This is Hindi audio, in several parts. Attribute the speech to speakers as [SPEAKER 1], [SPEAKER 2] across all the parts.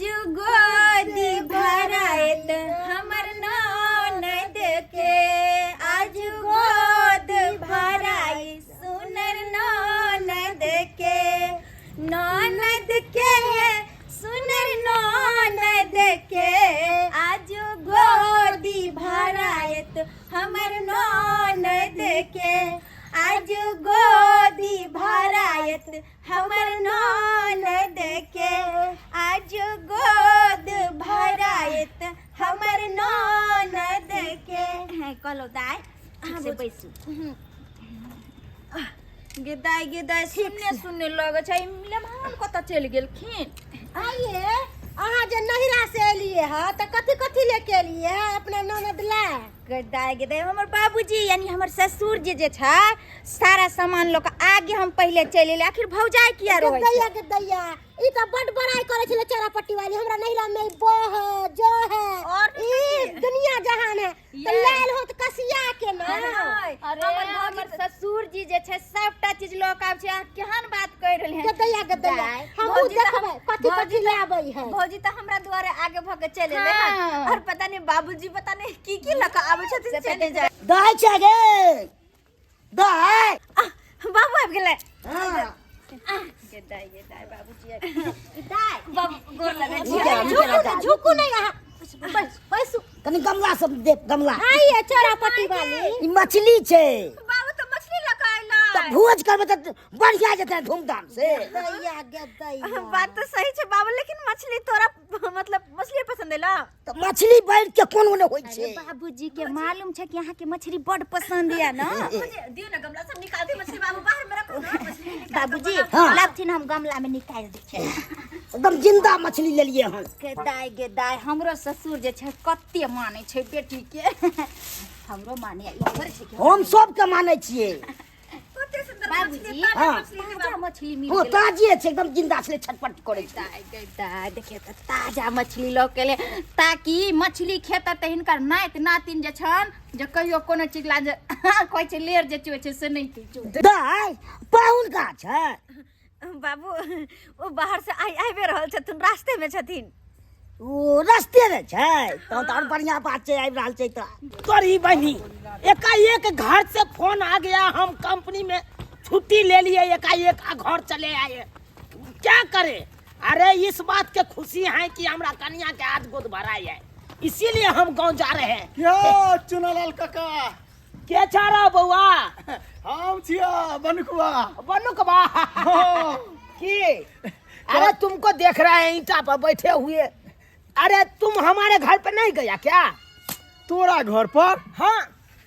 [SPEAKER 1] आज गोदी भरायत हमर ननद के, आज गोद भराई सुनर ननद के, ननद के सुनर ननद के, आज गोदी भरायत हमर ननद के, आज गोदी भरायत हमर ननद के, आज गोद भरायत हमर ननद के। है कलो दाई से बैसू गेदाई गेदाई सुनने लगे छै मेहमान कत चल गेलखिन।
[SPEAKER 2] आइए अहाँ जे नहिरा से एलिए ह त कथी कथी लेके एलिए है अपना ननद ला?
[SPEAKER 1] गेदाई गेदाई हमर बाबूजी यानी हमर ससुर जी जे छै सारा सामान लोग आगे हम पहले चले ले, आखिर भौजाई किया रोए
[SPEAKER 2] दैया के दैया ई त बड़ बड़ाई करे छले चरापट्टी वाली, हमरा नहिरा में बो है जो है
[SPEAKER 1] और
[SPEAKER 2] ई दुनिया जहान है त लाल होत कसिया के ना।
[SPEAKER 1] अरे हमर ससुर जी जे छै सबटा चीज लोग आब छै, केहन बात कह रहल हैं
[SPEAKER 2] के दैया के दैया हम देखबै कथी कथी लाबै है।
[SPEAKER 1] भौजी त हमरा द्वारे आगे भग चले ले और पता नहीं बाबूजी पता नहीं की लका आबै छथिन चले जाय।
[SPEAKER 2] दाई छै गे दाई
[SPEAKER 1] बाबू आबि गेलै।
[SPEAKER 2] हां
[SPEAKER 1] गेदाई गेदाई बाबूजी दाई बाबू गोर लगै
[SPEAKER 2] झुकू झुकू नहीं यहाँ बस बैसू
[SPEAKER 3] कनी गमला सब दे गमला।
[SPEAKER 2] आइए चरापट्टी वाली
[SPEAKER 3] ई मछली छै
[SPEAKER 1] बाबू तो मछली लका आइला
[SPEAKER 3] त भोज करबे त बढ़िया जेते धूमधाम से।
[SPEAKER 2] दैया गे दैया
[SPEAKER 1] बात तो सही छै बाबू, लेकिन मछली तोरा मतलब मछली पसंद है
[SPEAKER 3] त मछली बैठ के कोन ओने होय
[SPEAKER 1] अरे
[SPEAKER 3] छै।
[SPEAKER 1] बाबूजी के मालूम छै कि यहाँ के मछली बड़ पसंद है ना।
[SPEAKER 2] दियो ना गमला सब निकाल दे मछली बाबू बाहर में रखो ना मछली
[SPEAKER 1] बाबूजी
[SPEAKER 3] हाँ।
[SPEAKER 1] लाबथिन हम गमला में निकाल दै छै।
[SPEAKER 3] एकदम जिंदा मछली ले लिए हम।
[SPEAKER 1] गेदाई गेदाई हमरो ससुर जे छै कते माने छै बेटी के, हमरो माने इधर छै कि
[SPEAKER 3] हम सब के माने छियै।
[SPEAKER 2] कते सुंदर
[SPEAKER 1] बाबूजी
[SPEAKER 3] हाँ।
[SPEAKER 1] ताजा मछली मिल
[SPEAKER 3] ओ
[SPEAKER 1] गेलै।
[SPEAKER 3] ताजे छै एकदम जिंदा छले छटपट करे छै।
[SPEAKER 1] गेदाई गेदाई देखिए त ताजा मछली लऽ के ले, ताकि मछली खेता त हिनकर नाति नातिन जे छन जे कहियो कोनो चीज ला जे कहै छै लेर जे चोय छै से नहीं चोय।
[SPEAKER 3] दाई पाहुन का छै
[SPEAKER 1] बाबू वो बाहर से आइबे रहल छथिन, रास्ते में छथिन।
[SPEAKER 3] ओ रास्ते में छै त और बढ़िया बात छै आबि रहल छै त तोरी बहनी एकाएक घर से फोन आ गया, हम कंपनी में छुट्टी ले लिए, एकाएक घर चले आए, क्या करे। अरे इस बात के खुशी है कि हमरा कन्या के आज गोद भराई है, इसीलिए हम गांव जा रहे हैं।
[SPEAKER 4] क्या चुनालाल काका
[SPEAKER 3] के चारा बउआ
[SPEAKER 4] हम छिया बनकुआ
[SPEAKER 3] बनुकबा की। अरे तुमको देख रहे हैं ईंटा पर बैठे हुए। अरे तुम हमारे घर पे नहीं गया क्या?
[SPEAKER 4] तोरा घर पर
[SPEAKER 3] हाँ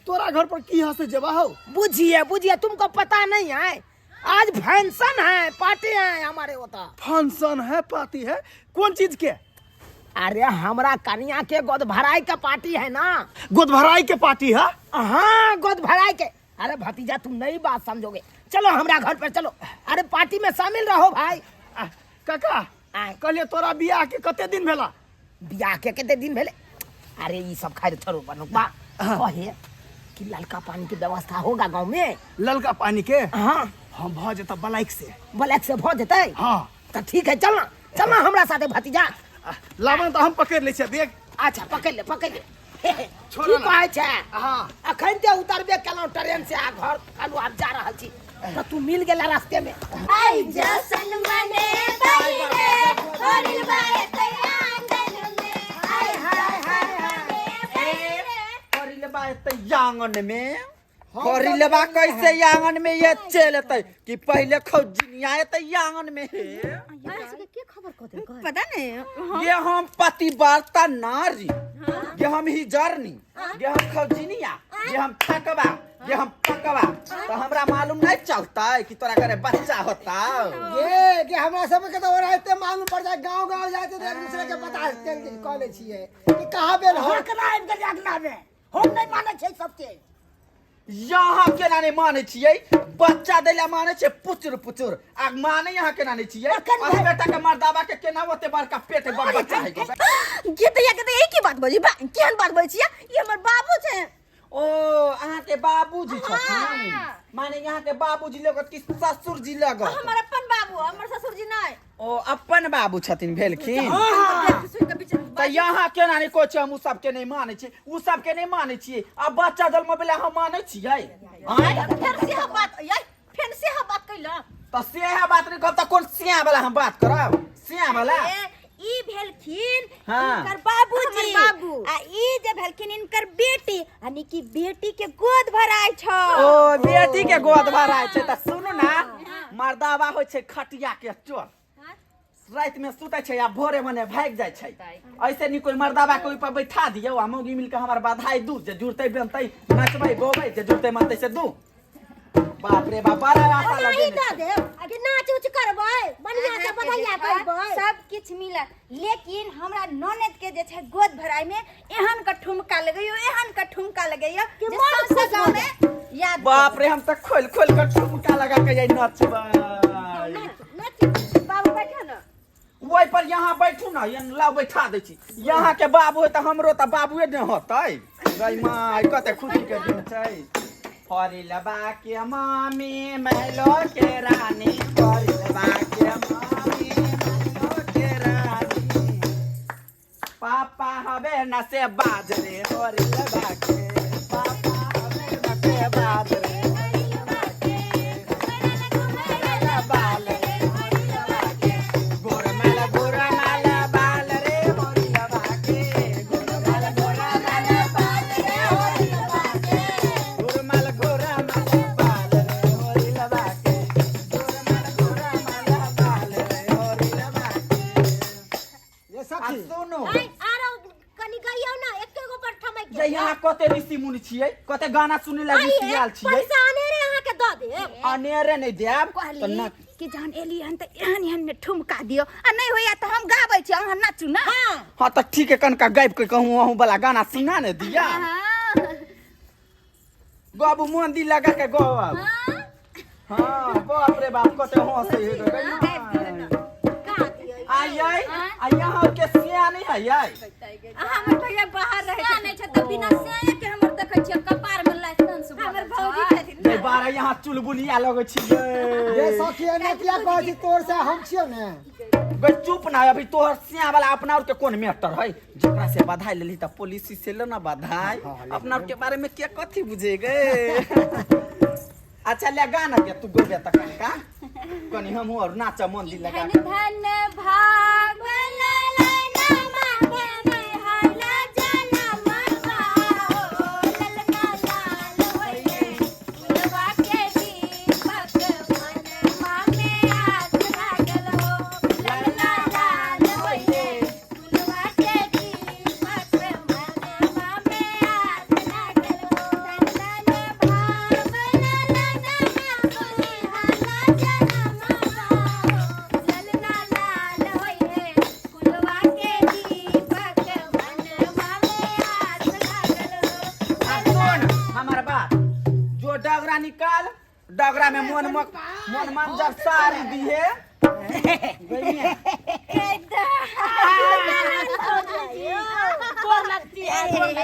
[SPEAKER 4] तोरा घर पर की हंसे जवा हो।
[SPEAKER 3] बुझिए बुझिए तुमको पता नहीं है, आज फंक्शन है, पार्टी है हमारे होता।
[SPEAKER 4] फंक्शन है पार्टी है कौन चीज के?
[SPEAKER 3] अरे हमरा कन्या के गोद भराई का पार्टी है ना।
[SPEAKER 4] गोद भराई के पार्टी है।
[SPEAKER 3] हाँ गोद भराई के। अरे भतीजा तुम नई बात समझोगे, चलो हमरा घर पर चलो। अरे पार्टी में शामिल रहो भाई।
[SPEAKER 4] काका कहलिए तोरा बियाह के कते दिन भेला?
[SPEAKER 3] बियाह के कितने दिन भेले? अरे ये सब खैर छोड़ो बनुकबा, कहे कि ललका पानी की व्यवस्था होगा गांव में?
[SPEAKER 4] ललका पानी के
[SPEAKER 3] हाँ
[SPEAKER 4] हम भ जेता बलाइक से।
[SPEAKER 3] ब्लैक से भ जेते?
[SPEAKER 4] हाँ
[SPEAKER 3] तो ठीक है चलना चलना हमरा साथे भतीजा।
[SPEAKER 4] लावन तो हम पकड़ ले छे देख।
[SPEAKER 3] अच्छा पकड़ ले पकड़ ले।
[SPEAKER 4] छोड़ो
[SPEAKER 3] की
[SPEAKER 4] ना।
[SPEAKER 3] कहै छै
[SPEAKER 4] हाँ
[SPEAKER 3] अखन ते उतरबे केलौ ट्रेन से आ घर कालू आब जा रहल छी तो तू मिल गेला रास्ते में।
[SPEAKER 1] आई जसन मने तइरे होरिल बाए तयांगन में,
[SPEAKER 3] हाय हाय हाय
[SPEAKER 5] करिलबा एते आंगन में, करिलबा कैसे आंगन में ये चलते कि पहले खौजिनिया एते आंगन में है।
[SPEAKER 2] के खबर कथि कह
[SPEAKER 1] पता नहीं
[SPEAKER 5] ये हम पतिवार्ता नारी, ये हम हिजरनी, ये हम खौजिनिया, ये हम थकवा, ये हम पकवा। तो हमरा मालूम नहीं चलता है कि तोरा घरे बच्चा होता।
[SPEAKER 3] ये कि हमरा सब के तो रहते मालूम पड़ जाए, गांव-गांव जाते तो एक दूसरे के बता कॉलेज छिए कि कहां बेल हो कना आबि के जागना में हम नहीं माने छै सबके।
[SPEAKER 5] यहाँ केना नहीं माने छियै, बच्चा दैला माने छै पुचुर पुचुर, आ माने यहाँ केना नहीं छियै। अरे बेटा के मर्दावा के केना ओते बड़का पेट बड़ बच्चा है।
[SPEAKER 1] के तया एक ही बात बोली बा केहन बात बोलै छियै, ई हमर बाबू छै।
[SPEAKER 5] ओ अहाँ के बाबूजी छथिन माने यहाँ के बाबूजी लगत कि ससुर जी लगत
[SPEAKER 2] हमर अपन बाबू हमर ससुर जी नहीं
[SPEAKER 5] ओ अपन बाबू छथिन भेलखिन
[SPEAKER 2] सुन के बीच
[SPEAKER 5] त यहाँ केना नहीं कोच हम उ सब के नहीं माने छी उ सब के नहीं माने छी अब बच्चा जन्म बेला हम माने छियै आय
[SPEAKER 2] फिर से हम बात ये फिर से हम बात कैला
[SPEAKER 5] त से बात नहीं कहब त कोन सिया वाला हम बात करब सिया वाला
[SPEAKER 2] ई भेलखिन
[SPEAKER 5] हाँ।
[SPEAKER 2] इनकर बाबूजी
[SPEAKER 1] बाबू।
[SPEAKER 2] आ ई जे भेलखिन इनकर बेटी यानी कि बेटी के गोद भराय छ
[SPEAKER 5] ओ बेटी के गोद भराय छै त सुनु ना मर्दावा होय छै खटिया के चोर रात में सुतै छै आ भोरे मने भाग जाय छै ऐसे नहीं कोई मर्दावा के ऊपर बैठा दियो आ मौगी मिल के हमर बधाई दू जे जुड़तै बनतै नचबै गोबै जे जुड़तै मनतै से दू बाप रे बाप बड़ा आशा
[SPEAKER 2] नहीं
[SPEAKER 5] लगे
[SPEAKER 2] द दे कि नाच उच करबै बढ़िया से बधाइया करबै
[SPEAKER 1] सब किछ मिला लेकिन हमरा ननद के जे छै गोद भराई में एहन का ठुमका लगैयो एहन का ठुमका लगैयो
[SPEAKER 2] कि
[SPEAKER 1] जे
[SPEAKER 2] मन
[SPEAKER 1] सबसे
[SPEAKER 2] खुश
[SPEAKER 1] गाँव
[SPEAKER 2] हो
[SPEAKER 1] में याद
[SPEAKER 5] बाप रे हम त खोल खोल के ठुमका लगा के जाई नचबै
[SPEAKER 2] नाच बाबू बैठा ना
[SPEAKER 5] ओइ पर यहाँ बैठू ना ये ला बैठा दै छी यहाँ के बाबू है त हमरो त बाबूए न होतै गई माय कते खुशी के दिन छै हरिलबा के मामी महलो के रानी हरिलबा के मामी महलो के रानी पापा हवे न से बाज रे हरिलबा के पापा हवे न से बाज रे हरिलबा के बाल रे हरिलबा के गोरमल गोरमल बाल रे हरिलबा के गोरमल गोरमल बाल रे हरिलबा के गोरमल गोरमल बाल रे हरिलबा के गोरमल गोरमल बाल रे हरिलबा के
[SPEAKER 4] ये सखी
[SPEAKER 5] सुनो
[SPEAKER 2] आई आरो कनी गइयो ना एके गो पर ठमै के
[SPEAKER 5] जे यहाँ कते ऋषि मुनि छियै कते गाना सुनै ला
[SPEAKER 2] आई
[SPEAKER 5] ऋषि आयल छियै
[SPEAKER 2] पैसा अनेरे अहाँ के द दे
[SPEAKER 5] अनेरे नहीं देब त
[SPEAKER 1] कहली
[SPEAKER 5] ना
[SPEAKER 1] कि जहन एली हन त एहन एहन में ठुमका दियो आ नहीं होया त हम गाबै छी अहाँ नाचू ना
[SPEAKER 5] हाँ तो ठीक है कनका गायब के कहूँ वहूँ वाला गाना सुना ने दिया
[SPEAKER 1] हाँ।
[SPEAKER 5] बाबू मन दिल लगा के गो हाँ बाप रे बाप कते हंसे है
[SPEAKER 2] का दियो
[SPEAKER 5] आई आई आ यहाँ के सिया नहीं है आई
[SPEAKER 1] हमर भैया बाहर रहे छै नहीं छै त बिना से के हमर देखै छियै कपार में लाइसेंस हमर भौजी छथिन
[SPEAKER 5] नहीं बारह यहाँ चुलबुलिया लगे छियै
[SPEAKER 4] ये सखी नतिया कहै छी तोर से हम छियो ने
[SPEAKER 5] बे चुप ना अभी तोहर सिया वाला अपना और के कौन मैटर है जेकरा से बधाई लेली त पुलिस से ले ना बधाई अपना और के बारे में के कथी बुझे गे अच्छा ले गाना के तू गोबे त कनका कनी हम और नाचा मन दिल लगा के
[SPEAKER 1] धन भाग ललना मांगे में हला जला मनवा हो ललना लाल होए फुलवा के दीपक मनवा में हाथ लागल हो ललना लाल होए फुलवा के दीपक मनवा में हाथ लागल हो ललना भाग ललना मांगे हला जला मनवा हो ललना लाल होए फुलवा के दीपक मनवा में हाथ लागल हो
[SPEAKER 5] सुन हमार बात जो डगरा निकाल डगरा में मन मन जब सारी दिए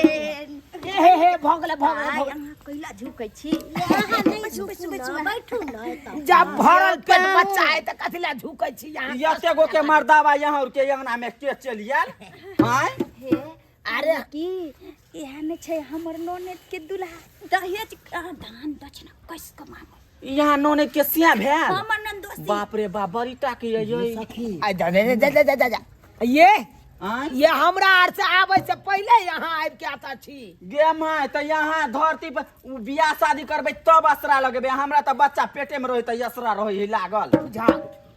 [SPEAKER 3] हे भोगले भोगले भोगले
[SPEAKER 1] कैला झुकै छी
[SPEAKER 2] यहाँ नहीं झुकू ना बैठू ना एतऽ
[SPEAKER 3] जब भरल पेट बच्चा है त कथिला झुकै छी यहाँ
[SPEAKER 5] यते गो के मर्दावा यहाँ के अंगना में के चलियल हां
[SPEAKER 1] हे
[SPEAKER 3] अरे
[SPEAKER 1] की एहा में छै हमर ननद के दुल्हा दहेज दान दक्षिणा कैस के मांगो
[SPEAKER 5] यहाँ नोने के सिया भेल
[SPEAKER 1] हमर नन दोस्ती
[SPEAKER 5] बाप रे बाप बड़ी टाकी है ये
[SPEAKER 4] सखी
[SPEAKER 3] आई जा ये
[SPEAKER 5] आय
[SPEAKER 3] ये हमरा आर से आवे से पहले यहाँ आबि के आता छी
[SPEAKER 5] गे माय त यहाँ धरती पर उ बियाह शादी करबै तब असरा लगबे हमरा त बच्चा पेटे में रहे त असरा रहे लागल
[SPEAKER 3] बुझा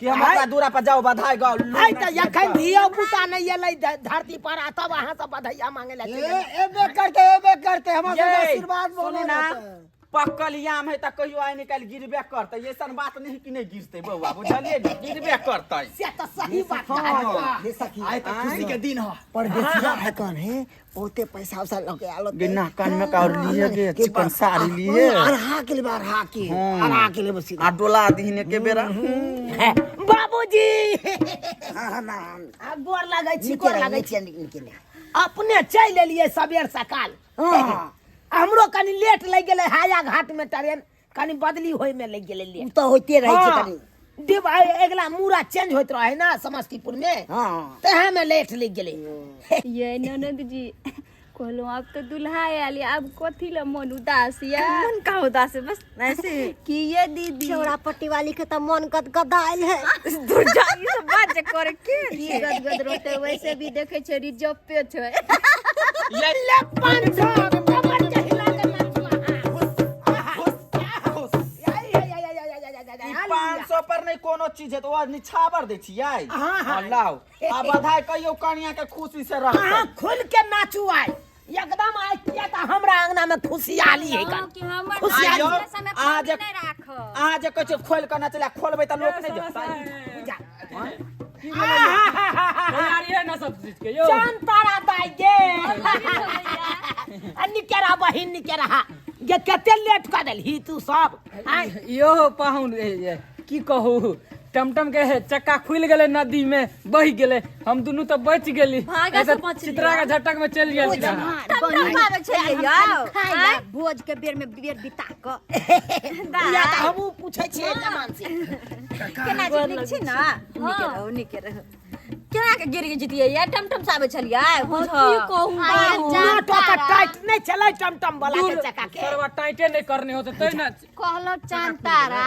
[SPEAKER 5] कि हम ओकरा दूरा पर जाओ बधाई गाओ
[SPEAKER 3] आई त यखन धियो पुता नहीं एलै धरती पर आ तब अहाँ सब बधाइया मांगे ला
[SPEAKER 4] एबे करते हमारे
[SPEAKER 5] ये,
[SPEAKER 4] आशीर्वाद
[SPEAKER 5] सुनू
[SPEAKER 4] बोलो
[SPEAKER 5] ना
[SPEAKER 4] ना
[SPEAKER 5] पक्कल याम है त कहियो आइ निकाल गिरबे करतै ऐसन बात नहीं कि नहीं गिरतै बउआ बुझलिए नी गिरबे करतै
[SPEAKER 3] से त सही बात
[SPEAKER 5] हाँ।
[SPEAKER 4] ये सखी
[SPEAKER 5] आइ त खुशी के दिन ह
[SPEAKER 4] पर बेसिया है कौन है बहुते पैसा उसा लगे आलो
[SPEAKER 5] बिना कान में का और लिए गे चिकन साड़ी लिए
[SPEAKER 4] अरहा के लिए अरहा के
[SPEAKER 5] हाँ।
[SPEAKER 4] अरहा के लिए बस
[SPEAKER 5] आ डोला दीने के बेरा
[SPEAKER 3] बाबूजी
[SPEAKER 4] हां ना
[SPEAKER 3] आ गोर लागै छी गोर लागै छी
[SPEAKER 4] निकले
[SPEAKER 3] अपने चल एलिए सबेर सकाल
[SPEAKER 4] हां
[SPEAKER 3] हमरो कनी लेट लग गेले हाया घाट में ट्रेन कनी बदली होय में लग गेले लेट
[SPEAKER 2] तो होते रहे छै
[SPEAKER 3] हाँ।
[SPEAKER 2] कनी
[SPEAKER 3] डिब अगला मूरा चेंज होत रहे ना समस्तीपुर में
[SPEAKER 2] हाँ
[SPEAKER 3] तहे में लेट लग गेले
[SPEAKER 1] ये ननद जी कहलो अब तो दुल्हा आयल अब कथी ला मन उदास या मन का उदास है बस ऐसे कि ये दीदी
[SPEAKER 2] चौड़ा पट्टी वाली के तो मन गदगदाइल है
[SPEAKER 1] दूर जाई सब बात करे के की गदगद रोते वैसे भी देखे छै रिजर्व पे छै
[SPEAKER 3] ये ले 500 कमर के हिला के
[SPEAKER 5] ई 500 पर नहीं कोनो चीज है तो आज निछावर दे छियै
[SPEAKER 3] हाँ, हाँ।
[SPEAKER 5] लाओ आ बधाई कहियो कनिया के खुशी से रह
[SPEAKER 3] हाँ खुल के नाचू आय एकदम आय किया त हमरा अंगना में खुशहाली है का
[SPEAKER 1] कि हमर
[SPEAKER 3] खुशहाली
[SPEAKER 5] आइयो,
[SPEAKER 1] समय
[SPEAKER 5] आज
[SPEAKER 1] नहीं राख
[SPEAKER 5] आज कह छै खोल के नचला खोलबै त लोक नहीं देखतै
[SPEAKER 6] तैयारी है ना सब चीज के यो
[SPEAKER 3] जान तारा दाई गे अन्नी केरा बहिन निकेरा गे कते लेट कर देलही तू सब आय
[SPEAKER 6] यो पाहुन की कहू टमटम के चक्का खुल गेले नदी में बह गेले हम दोनों तो बच गेली चित्रा के झटक में चल गेल
[SPEAKER 2] भोज के बेर में बेर बिता क
[SPEAKER 3] या त हमहू पूछै छियै जमान से
[SPEAKER 1] केना जी निक छी ना निके रहो केना के गिर जितियै या टमटम से आबै छलियै बुझ की कहू
[SPEAKER 3] नाटो का टाइट नहीं चले टमटम वाला के चक्का के
[SPEAKER 6] सरवा टाइटे नहीं करने होते तै ना
[SPEAKER 1] कहलो चांद तारा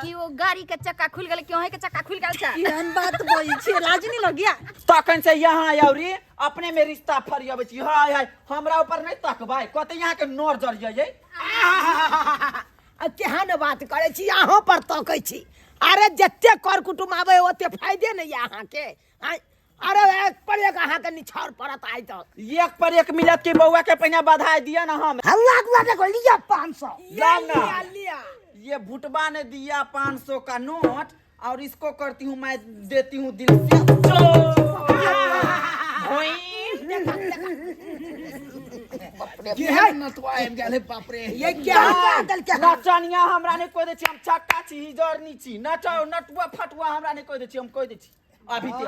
[SPEAKER 1] कि वो गाड़ी के चक्का खुल गेल कि ओहे के चक्का खुल गेल छै
[SPEAKER 2] एहन बात बोली छी लाज नहीं लगिया
[SPEAKER 5] तखन से यहाँ आउरी अपने में रिश्ता फरियाबै छी हाय हाय हमरा ऊपर नहीं तकबै कते यहाँ के नोर जर जाइए
[SPEAKER 3] केहन बात करे छी अहाँ पर तकै छी अरे जत्ते कर कुटुम आवे ओते फायदे नहीं अहाँ के अरे एक पर एक अहाँ के निछावर पड़त आई तो
[SPEAKER 5] एक पर एक मिलत के बउआ के पहिने बधाई दिया ना हम
[SPEAKER 3] हल्ला दुआ देखो लिया 500
[SPEAKER 5] लाओ ना।
[SPEAKER 3] लिया
[SPEAKER 5] ये भुटबा ने दिया 500 का नोट और इसको करती हूँ मैं देती हूँ दिल से
[SPEAKER 3] ये क्या बादल क्या
[SPEAKER 5] नचनिया हमरा ने कोइ दे छी हम चक्का छी हिजरनी छी नचो नटुआ फटुआ हमरा ने कोइ दे छी हम कोइ दे छी अभी ते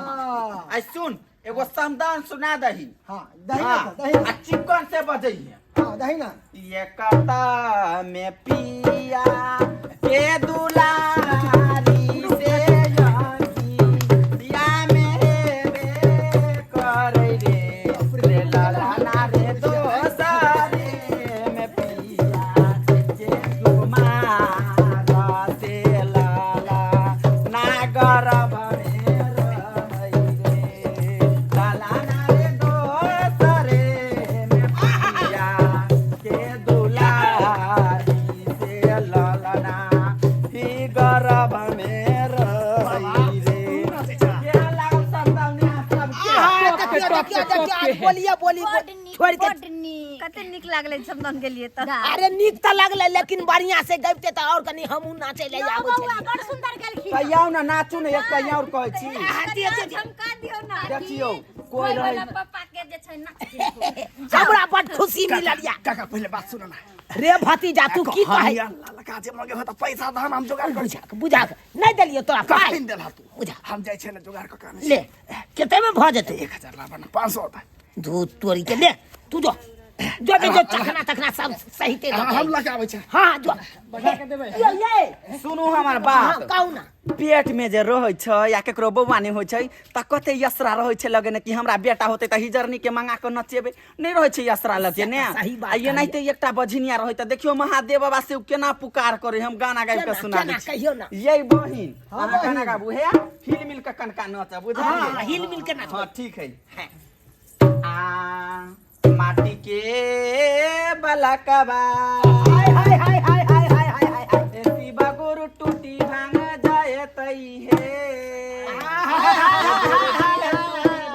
[SPEAKER 5] आई सुन एगो समदान सुना दही
[SPEAKER 4] हां दही ना दही
[SPEAKER 5] आ चिकन से बजइए
[SPEAKER 4] हां दही ना
[SPEAKER 5] ये कता में पिया के दुलारी से जानी या मेरे करे रे ला ला ना रे दोसारे में पिया जे तुम्हारा से ला ला ना गरब
[SPEAKER 3] बोलिए बोली छोड़ के
[SPEAKER 1] कते निक लागले समदन के लिए त
[SPEAKER 3] अरे निक त लगले लेकिन बढ़िया से गबते त और कनी हमहू नाचे ले जाबो छलिए
[SPEAKER 2] बड़ सुंदर गेलखिन
[SPEAKER 5] कहियो ना नाचू ने एक कहियो और कहै छी
[SPEAKER 1] झमका दियो ना
[SPEAKER 5] देखियो कोई रहे
[SPEAKER 1] पापा के जे छै नाच
[SPEAKER 3] हमरा बड़ खुशी मिललिया
[SPEAKER 4] काका पहले बात सुन ना
[SPEAKER 3] रे भतीजा तू की कहै
[SPEAKER 4] लगा जे लगे हो त पैसा धान हम जोगाड़ कर छी
[SPEAKER 3] बुझा नहीं देलियो तोरा
[SPEAKER 4] का
[SPEAKER 3] पाई
[SPEAKER 4] दिन देला तू
[SPEAKER 3] बुझा
[SPEAKER 4] हम जाय छै ना जोगाड़ क काने
[SPEAKER 3] ले केते में भ जते
[SPEAKER 4] 1000 लाबा ना 500 होता
[SPEAKER 3] दू तोरी के ले तू जो जो तखना सब सही ते
[SPEAKER 4] हम लगा आबै छै
[SPEAKER 3] हां जो
[SPEAKER 6] बजा के देबै
[SPEAKER 3] ये
[SPEAKER 5] सुनू हमर
[SPEAKER 3] हां
[SPEAKER 5] बात
[SPEAKER 3] कहू ना
[SPEAKER 5] पेट में जे रहै छै या केकरो बौआ नहीं होइ छै त कते यसरा रहै छै लगे ने कि हमरा बेटा होते त हिजरनी के मंगा के नचेबे नहीं रहै छै यसरा लगे ने
[SPEAKER 3] सही बात
[SPEAKER 5] आ ये नहीं त एकटा बझिनिया रहै त देखियो महादेव बाबा से केना पुकार करे हम गाना गाबि के सुना दै छी
[SPEAKER 3] कहियो ना
[SPEAKER 5] यही बहिन हम गाना गाबू हे हिल मिल के कनका नच बुझा
[SPEAKER 3] हां हिल मिल के नाच
[SPEAKER 5] हां ठीक है आ माटी के बलकबा
[SPEAKER 3] हाय हाय हाय हाय हाय हाय हाय हाय
[SPEAKER 5] ऐसी बगुरु टूटी भांग जाए तई है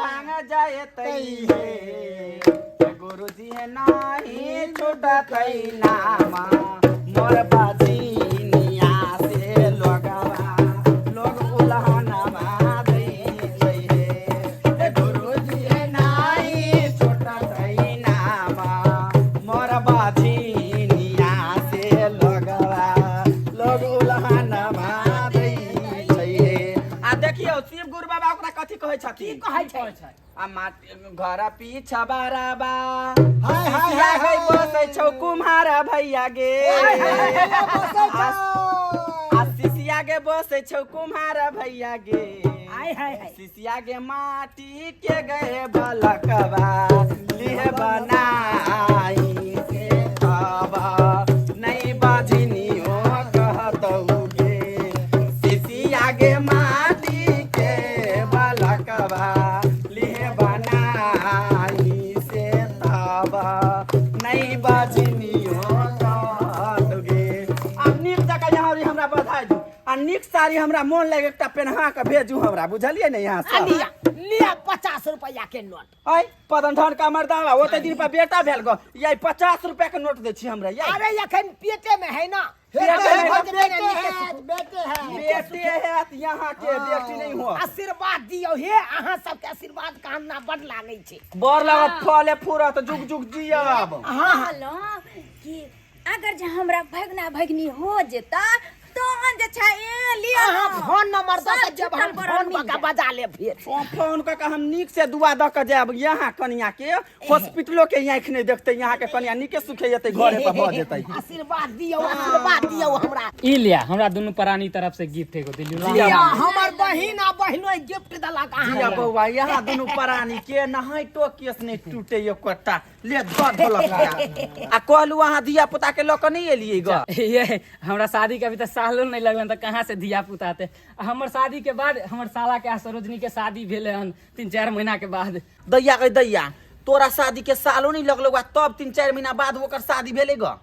[SPEAKER 5] भांग जाए तई है गुरुजी है नाही छोटा तई नामा मोर बाजी निया से लोगवा लोग उलहना बादई है गुरुजी है नाही छोटा तई नामा मोर बाजी निया से लोगवा लोग उलहना बादई है आ देखियो शिव गुरु बाबा ओकरा कथी कहै छथिन
[SPEAKER 3] कहै छै
[SPEAKER 5] घर पीछा बाराबा सिसिया गई बसै छौ कुम्हारा भैया गे सिसिया गे बसै छौ कुम्हारा भैया गे सिसिया गे माटी के गए बलकबा लिहे बनाई से बाबा नहीं बाझनियो कहतौ गे सिसिया गे माटी के बलकबा लिहे बनाई से बाबा नहीं बाझनियो कहतौ गे अब नीक जगह यहाँ हमरा बधाई दू आ नीक साड़ी हमरा मोन लगे एकटा पेन्हा के भेजू हमरा बुझलिए ने यहाँ से
[SPEAKER 3] लिया लिया 50 रुपया के नोट
[SPEAKER 5] आई पदन धन का मर्दावा ओते दिन पर बेटा भेल गो यही 50 रुपया के नोट दे छी हमरा यही
[SPEAKER 3] अरे एखन पेटे में है ना
[SPEAKER 5] बेटे है यहाँ के बेटी नहीं हो
[SPEAKER 3] आशीर्वाद दियो हे अहाँ सबके आशीर्वाद का हमरा बड लागे छै
[SPEAKER 5] बर लागत फले फूरत जुग जुग जियब
[SPEAKER 1] कहलो कि अगर जे हमरा भगना भगनी हो जेता तहन जे छै लिया
[SPEAKER 3] अहाँ फोन नंबर द के जब हम फोन बका बजा ले फिर
[SPEAKER 5] फोन क के हम नीक से दुआ द के जाब यहाँ कन्या के हॉस्पिटलो के आँख नहीं देखते यहाँ के कन्या नीके सुखे जते घरे पर भ जेते
[SPEAKER 3] आशीर्वाद दियो हमरा
[SPEAKER 6] ई लिया हमरा दोनों प्राणी तरफ से गिफ्ट एगो दिलियो
[SPEAKER 3] लिया हमर बहिन आ बहिनो गिफ्ट दला
[SPEAKER 5] जिया
[SPEAKER 3] कहां
[SPEAKER 5] बौआ यहाँ दुनू प्राणी के नहाई तो केस नहीं टूटे एकोटा ले धर ढोलक आ कहलू अहाँ धिया पुता के ल के नहीं एलिए ग
[SPEAKER 6] ये हमरा शादी के अभी तक सालो नहीं लगन तो कहाँ से धिया पुता आते हमर शादी के बाद हमर साला के सरोजनी के शादी भेले हन 3-4 महीना के बाद
[SPEAKER 5] दैया के दैया तोरा शादी के सालो नहीं लगलो तब 3-4 महीना बाद ओकर शादी भेले ग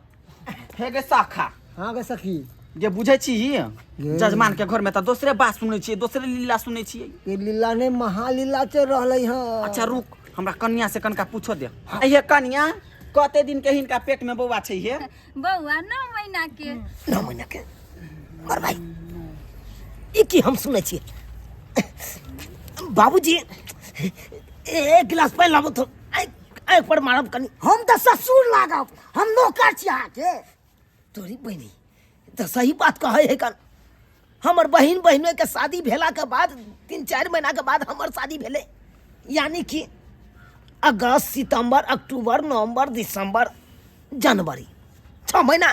[SPEAKER 5] हे गे शाखा
[SPEAKER 4] हाँ गे सखी
[SPEAKER 5] जे बुझे छी जजमान के घर में तो दूसरे बात सुनै छी दूसरे लीला सुनै छी
[SPEAKER 4] ये लीला ने महालीला चल रहलै हँ
[SPEAKER 5] अच्छा रुक हमरा कन्या से कनका पूछो दे ये कन्या कते दिन के हिनका पेट में बौआ छै हे
[SPEAKER 1] बौआ 9 महीना के
[SPEAKER 3] 9 महीना के और भाई ई की हम सुनै छी बाबूजी एक गिलास पानी लाबो तो एक पर मारब कनी हम तो ससुर लागब हम नौकर छी अहाँ के तोरी बहिनी तो सही बात कहे है कन हमर बहिन के शादी भेला के बाद 3-4 महीना के बाद हमर शादी भेले यानी कि अगस्त सितंबर अक्टूबर नवंबर दिसंबर जनवरी 6 महीना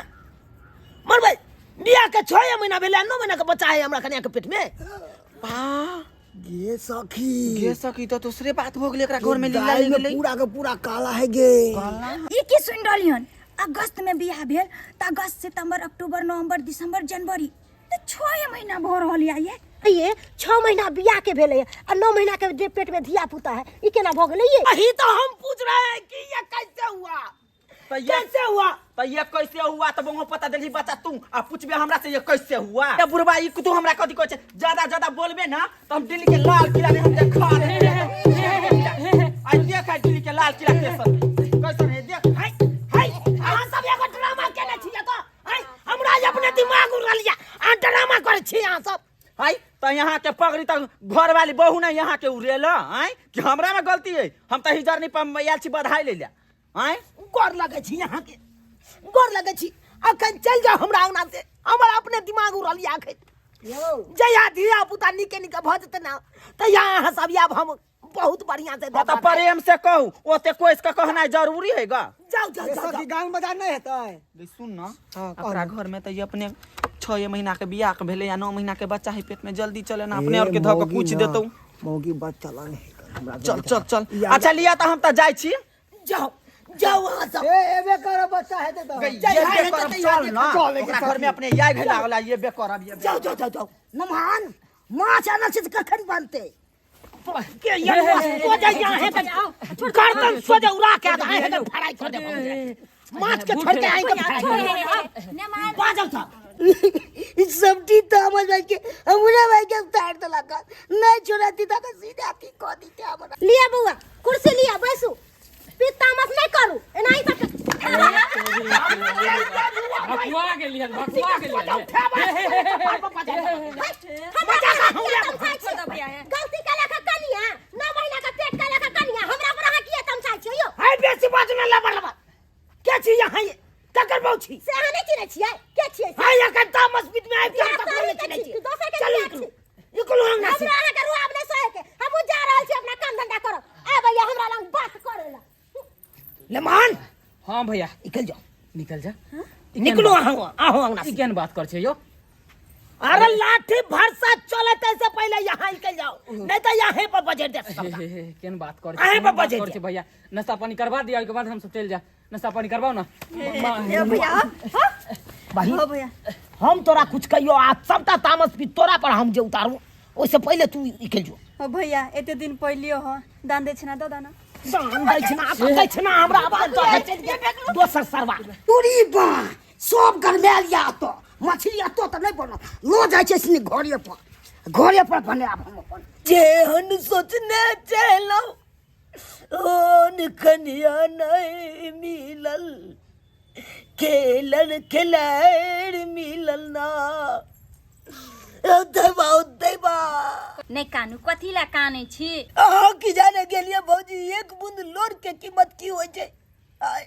[SPEAKER 3] मर भाई बिया के 6 महीना भेले 9 महीना के बच्चा है हमरा कन्या के पेट में
[SPEAKER 4] गे सखी
[SPEAKER 5] तो दूसरे बात हो गेलै एकरा घर में लीला ले गेलै
[SPEAKER 4] पूरा के पूरा काला है गे
[SPEAKER 1] ई की सुन रहलियन अगस्त में बियाह भेल त अगस्त सितंबर अक्टूबर नवंबर दिसंबर जनवरी त 6 महीना भ रहल
[SPEAKER 2] ये 6 महीना बियाह के भेले और 9 महीना के जे पेट में धिया पुता है ई केना भ गेलै ये
[SPEAKER 3] यही तो हम पूछ रहे हैं कि ये कैसे हुआ कैसे हुआ
[SPEAKER 5] तो ये कैसे हुआ तो बंगो पता देली बता तू आ पूछबे हमरा से ये कैसे हुआ ये बुढ़वा ई तू हमरा कथि कहै छै ज्यादा बोलबे ना तो हम दिल्ली के लाल किला में हम देखा रहे आई देख दिल्ली के लाल किला कैसन है देख
[SPEAKER 3] हाय हाय अहाँ सब एगो ड्रामा केने छियै तो हाय हमरा अपने दिमाग उड़ लिया आ ड्रामा करे छी अहाँ सब
[SPEAKER 5] हाय तो यहाँ के पगड़ी तक घर वाली बहू ने यहाँ के उड़ेल आय कि हमरा में गलती है हम तो हिजर नहीं पर छी बधाई ले लिया आय
[SPEAKER 3] गोर लगे छी यहाँ के गोर लगे छी अखन चल जाओ हमरा अंगना से हमरा अपने दिमाग उड़ लिया अखन जया धिया पुता निके भ जेते ना त यहाँ अहाँ सब आब हम बहुत बढ़िया से
[SPEAKER 5] तो प्रेम से कहू ओते कोई के कहना जरूरी है गा
[SPEAKER 3] जाओ
[SPEAKER 4] सखी गान बजा नहीं हेतै
[SPEAKER 5] सुन ना अपना घर में तो ये अपने 6 महीना के बियाह के भेले या 9 महीना के बच्चा है पेट में जल्दी चले ना अपने और के धक पूछ देतौ
[SPEAKER 4] मौगी बच्चा ला नहीं
[SPEAKER 5] चल अच्छा लिया तो हम तो जाय छी
[SPEAKER 3] जाओ वहां सब
[SPEAKER 4] एबे कर बच्चा हेतै तो
[SPEAKER 5] ये बेकर चल ना ओकरा घर में अपने याय घला वाला ये बेकर अब ये
[SPEAKER 3] जाओ नमान माछ आना से कखन बनते के ये तो जा यहां है गर्दन सो जा उड़ा के आए है फड़ाई कर दे माछ के छोड़ के आई के फड़ाई बाजल था इस सबटी तामल भाई के हमरा भाई के तार तो लगा नहीं छोड़ती था तो सीधा की को दी क्या बना
[SPEAKER 2] लिया बुआ कुर्सी लिया बैसू पितामस नहीं करू एनाही तक
[SPEAKER 6] भकुआ के लिए
[SPEAKER 2] गलती का लेखा कनिया 9 महीना का पेट का लेखा कनिया हमरा पर अहाँ किए तमसा छियो
[SPEAKER 3] हाय बेसी बात न लबड़ क्या छी यहां ककर बहु छी
[SPEAKER 2] से अहाँ नहीं चिन्है छियै के छियै
[SPEAKER 3] हाय या कता मस्जिद में आबि के तक नहीं चिन्है छी
[SPEAKER 2] दोसर के
[SPEAKER 3] चल
[SPEAKER 2] छियै
[SPEAKER 3] निकलो हम ना
[SPEAKER 2] हमरा अहाँ के रुआब नहीं सहे के हम जा रहल छी अपना काम धंधा करब
[SPEAKER 3] लेमान
[SPEAKER 6] हाँ भैया
[SPEAKER 3] निकल जाओ
[SPEAKER 6] निकल जा
[SPEAKER 3] निकलो आओ अंगना से।
[SPEAKER 6] केहन बात कर छे यो
[SPEAKER 3] अरे लाठी भरसा चलत से पहले यहाँ निकल जाओ नहीं तो यहाँ पर बजट दे सबका।
[SPEAKER 6] केहन बात कर
[SPEAKER 3] अहें पर बजे
[SPEAKER 6] छे भैया नाश्ता पानी करवा दिया के बाद हम सब चल जा नाश्ता पानी करवाओ ना
[SPEAKER 3] भाई हम तोरा कुछ कहियो आ सबटा तामस भी तोरा पर हम जे उतारू ओइसे पहले तू निकल जो।
[SPEAKER 7] ओ भैया एते दिन पहलियो हो दान दक्षिणा दो दाना
[SPEAKER 3] दान दक्षिणा हमरा बात तो दोसर सरवा तूरी बा सब गरमेल या तो मछली तो नहीं बनो लो जाय छै सिनी घरे पर बने आब हम अपन जेहन सोचने चलो ओ निखनिया नहीं मिलल खेलर मिलल ना देवा
[SPEAKER 1] नहीं कानू कथी ला काने छी
[SPEAKER 3] अहाँ की जाने गेलिए भौजी एक बूंद लोर के कीमत की होय छै आय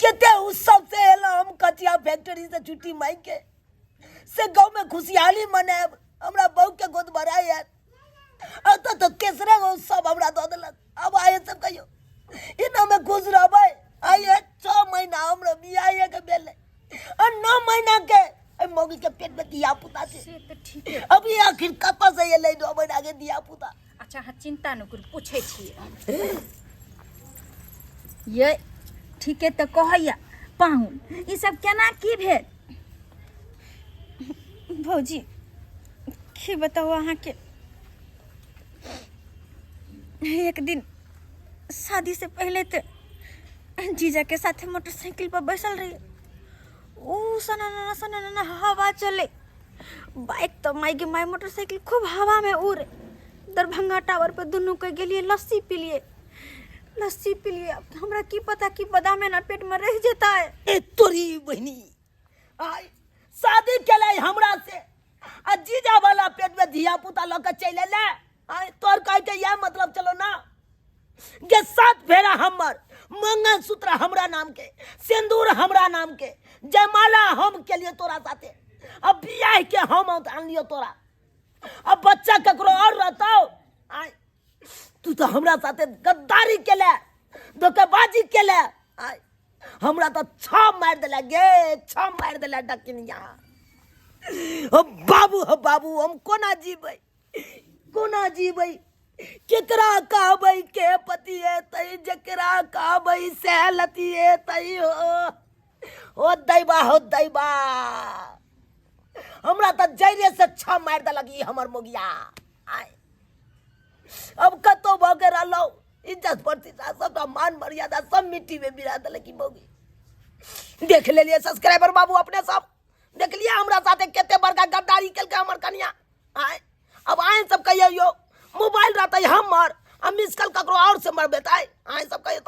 [SPEAKER 3] केते उत्सव से एला हम कचिया फैक्ट्री से छुट्टी मांग के से गांव में खुशहाली मनाब हमरा बहू के गोद भराय है तो केसरे उत्सव हमरा दो देलक अब आए सब कहियो इना में खुश रहबै आए 6 महीना हमरा बियाह के भेले और 9 महीना के मौगी के पेट में दिया पुता
[SPEAKER 1] से तो ठीक है
[SPEAKER 3] अभी आखिर कत से ये ले 2 महीना के दिया पुता
[SPEAKER 1] अच्छा हाँ चिंता न कर पूछे छी ये ठीक है तो कहैया पाहुन ई सब केना की भेल
[SPEAKER 7] भौजी की बताओ अहाँ के एक दिन शादी से पहले तो जीजा के साथ मोटरसाइकिल पर बैसल रही ओ सना हवा चले बाइक तो माई मोटरसाइकिल खूब हवा में उड़े दरभंगा टावर पे दोनों के गेलिए लस्सी पी लिए अब हमरा की पता कि बादाम ना पेट में रह जाता है
[SPEAKER 3] ए तोरी बहनी आय शादी केले हमरा से आ जीजा वाला पेट में धिया पुता लके चले ले आय तोर कह के ये मतलब चलो ना के 7 फेरा हमर मंगलसूत्र हमरा नाम के सिंदूर हमरा नाम के जयमाला हम के लिए तोरा साथे अब बियाह के हम आन लियो तोरा अब बच्चा ककरो और रहतो आय तू तो हमरा साथे गद्दारी केले धोखेबाजी केले आय हमरा तो 6 मार देला डकिनिया ओ बाबू हम कोना जीबै केकरा कहबै के पति है तई जकरा कहबै सहलती है तई हो दैबा हमरा तो जैरे से 6 मार देलक ई हमर मोगिया आय अब कतो भगे रहलो इज्जत प्रतिष्ठा सबका मान मर्यादा सब मिट्टी में मिला देलक ई मोगी देख लेलिए सब्सक्राइबर बाबू अपने सब देख लिया हमरा साथे केते बड़का गद्दारी केलके हमर कनिया आय अब आए सब कहियो मोबाइल रहते हमर आ मिस कल ककरो और से मरबे ताय आए सब कहियो